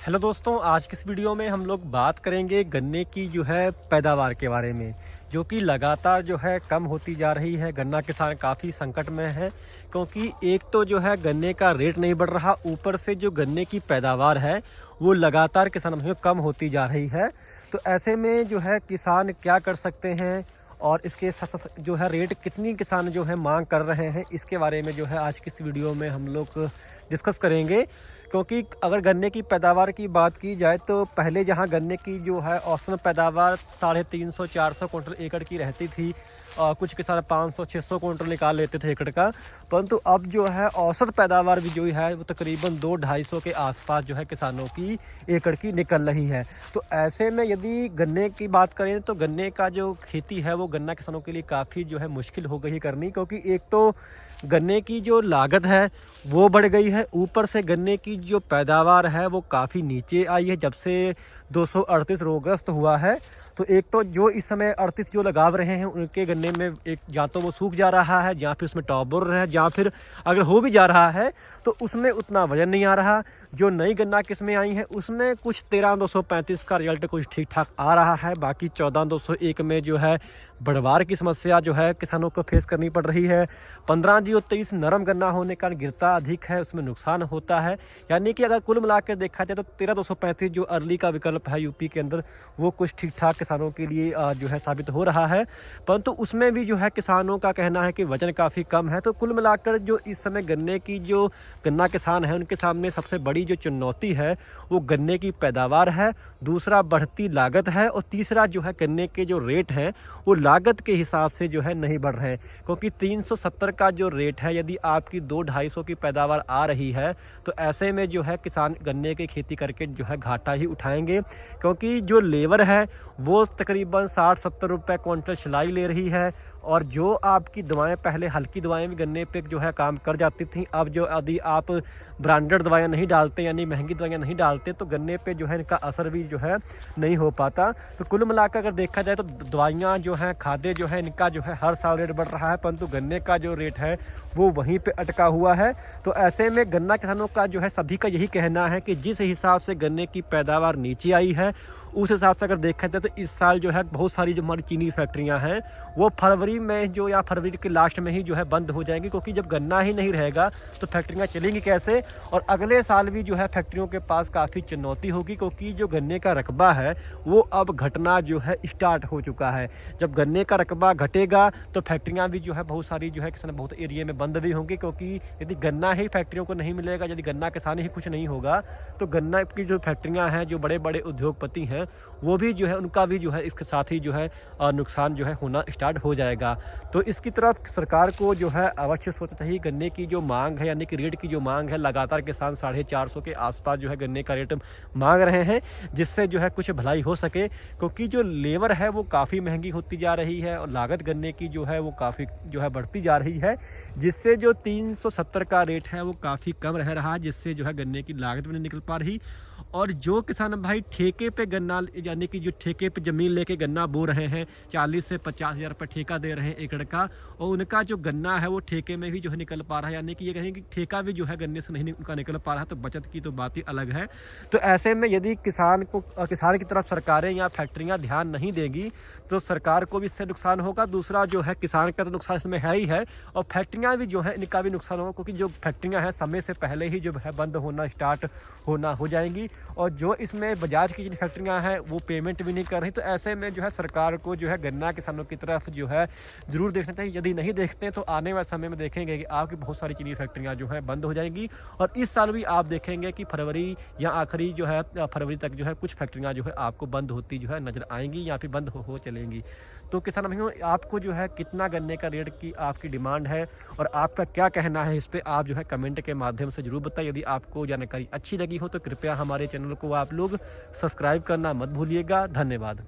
Hello दोस्तों, आज की इस वीडियो में हम लोग बात करेंगे गन्ने की जो है पैदावार के बारे में, जो कि लगातार जो है कम होती जा रही है। गन्ना किसान काफ़ी संकट में है, क्योंकि एक तो जो है गन्ने का रेट नहीं बढ़ रहा, ऊपर से जो गन्ने की पैदावार है वो लगातार किसानों में कम होती जा रही है। तो ऐसे में जो है किसान क्या कर सकते हैं और इसके जो है रेट कितनी किसान जो है मांग कर रहे हैं, इसके बारे में जो है आज की इस वीडियो में हम लोग डिस्कस करेंगे। क्योंकि अगर गन्ने की पैदावार की बात की जाए तो पहले जहां गन्ने की जो है औसत पैदावार 350-400 कुंटल एकड़ की रहती थी, कुछ किसान 500-600 कुंटल निकाल लेते थे एकड़ का, परंतु अब जो है औसत पैदावार भी जो है वो तकरीबन 200-250 के आसपास जो है किसानों की एकड़ की निकल रही है। तो ऐसे में यदि गन्ने की बात करें तो गन्ने का जो खेती है वो गन्ना किसानों के लिए काफ़ी जो है मुश्किल हो गई करनी, क्योंकि एक तो गन्ने की जो लागत है वो बढ़ गई है, ऊपर से गन्ने की जो पैदावार है वो काफ़ी नीचे आई है जब से 238 रोगग्रस्त हुआ है। तो एक तो जो इस समय 38 जो लगा रहे हैं उनके गन्ने में एक या तो वो सूख जा रहा है, या फिर उसमें टॉप बोर है, या फिर अगर हो भी जा रहा है तो उसमें उतना वजन नहीं आ रहा। जो नई गन्ना किस्में आई हैं उसमें कुछ 13-235 का रिजल्ट कुछ ठीक ठाक आ रहा है, बाकी 14-201 में जो है बढ़वार की समस्या जो है किसानों को फेस करनी पड़ रही है। 15-23 नरम गन्ना होने का गिरता अधिक है, उसमें नुकसान होता है। यानी कि अगर कुल मिलाकर देखा जाए तो 13-235 जो अर्ली का विकल्प है यूपी के अंदर वो कुछ ठीक ठाक किसानों के लिए जो है साबित हो रहा है, परंतु उसमें भी जो है किसानों का कहना है कि वजन काफ़ी कम है। तो कुल मिलाकर जो इस समय गन्ने की जो गन्ना किसान है उनके सामने सबसे बड़ी जो चुनौती है वो गन्ने की पैदावार है, दूसरा बढ़ती लागत है, और तीसरा जो है गन्ने के जो रेट हैं वो लागत के हिसाब से जो है नहीं बढ़ रहे हैं। क्योंकि 370 का जो रेट है, यदि आपकी 200-250 की पैदावार आ रही है तो ऐसे में जो है किसान गन्ने की खेती करके जो है घाटा ही उठाएंगे, क्योंकि जो लेबर है वो तकरीबन 60-70 रुपये क्विंटल सिलाई ले रही है, और जो आपकी दवाएं पहले हल्की दवाएं भी गन्ने पे जो है काम कर जाती थी, अब जो यदि आप ब्रांडेड दवाइयां नहीं डालते यानी महंगी दवाइयां नहीं डालते तो गन्ने पे जो है इनका असर भी जो है नहीं हो पाता। तो कुल मिलाकर अगर देखा जाए तो दवाइयां जो हैं, खाद्य जो है, इनका जो है हर साल रेट बढ़ रहा है, परंतु गन्ने का जो रेट है वो वहीं पे अटका हुआ है। तो ऐसे में गन्ना किसानों का जो है सभी का यही कहना है कि जिस हिसाब से गन्ने की पैदावार नीचे आई है उस हिसाब से अगर देखा जाए तो इस साल जो है बहुत सारी जो हमारी चीनी फैक्ट्रियां हैं वो फरवरी में जो या फरवरी के लास्ट में ही जो है बंद हो जाएंगी, क्योंकि जब गन्ना ही नहीं रहेगा तो फैक्ट्रियां चलेंगी कैसे। और अगले साल भी जो है फैक्ट्रियों के पास काफ़ी चुनौती होगी, क्योंकि जो गन्ने का रकबा है वो अब घटना जो है स्टार्ट हो चुका है। जब गन्ने का रकबा घटेगा तो फैक्ट्रियाँ भी जो है बहुत सारी जो है किसान बहुत एरिया में बंद भी होंगी, क्योंकि यदि गन्ना ही फैक्ट्रियों को नहीं मिलेगा, यदि गन्ना किसान ही कुछ नहीं होगा तो गन्ना की जो फैक्ट्रियाँ हैं, जो बड़े बड़े उद्योगपति हैं, वो भी जो है उनका भी जो है इसके साथ ही जो है नुकसान जो है होना स्टार्ट हो जाएगा। तो इसकी तरफ सरकार को जो है अवश्य सोचना चाहिए। गन्ने की जो मांग है यानी कि रेट की जो मांग है, लगातार किसान 450 के आसपास जो है गन्ने का रेट मांग रहे हैं, जिससे जो है कुछ भलाई हो सके, क्योंकि जो लेबर है वो काफ़ी महंगी होती जा रही है और लागत गन्ने की जो है वो काफ़ी जो है बढ़ती जा रही है, जिससे जो 370 का रेट है वो काफ़ी कम रह रहा है, जिससे जो है गन्ने की लागत भी नहीं निकल पा रही। और जो किसान भाई ठेके पे गन्ना यानी कि जो ठेके पे ज़मीन लेके गन्ना बो रहे हैं, 40 से 50 हज़ार रुपये ठेका दे रहे हैं एकड़ का, और उनका जो गन्ना है वो ठेके में भी जो है निकल पा रहा है, यानी कि ये कहें कि ठेका भी जो है गन्ने से नहीं उनका निकल पा रहा है, तो बचत की तो बात ही अलग है। तो ऐसे में यदि किसान की तरफ सरकारें या फैक्ट्रियाँ ध्यान नहीं देगी तो सरकार को भी इससे नुकसान होगा, दूसरा जो है किसान का तो नुकसान इसमें है ही है, और फैक्ट्रियाँ भी जो है इनका भी नुकसान होगा, क्योंकि जो फैक्ट्रियाँ हैं समय से पहले ही जो है बंद होना स्टार्ट होना हो जाएंगी, और जो इसमें बजाज की जिन फैक्ट्रियाँ हैं वो पेमेंट भी नहीं कर रही। तो ऐसे में जो है सरकार को जो है गन्ना किसानों की तरफ जो है ज़रूर देखना चाहिए। यदि नहीं देखते हैं तो आने वाले समय में देखेंगे कि आपकी बहुत सारी चीनी फैक्ट्रियाँ जो है बंद हो जाएंगी, और इस साल भी आप देखेंगे कि फरवरी या आखिरी जो है फरवरी तक जो है कुछ फैक्ट्रियाँ जो है आपको बंद होती जो है नज़र आएंगी या फिर बंद हो चलेंगी। तो किसान भाइयों, आपको जो है कितना गन्ने का रेट की आपकी डिमांड है और आपका क्या कहना है, इस पे आप जो है कमेंट के माध्यम से जरूर बताइए। यदि आपको जानकारी अच्छी लगी हो तो कृपया हमारे चैनल को आप लोग सब्सक्राइब करना मत भूलिएगा। धन्यवाद।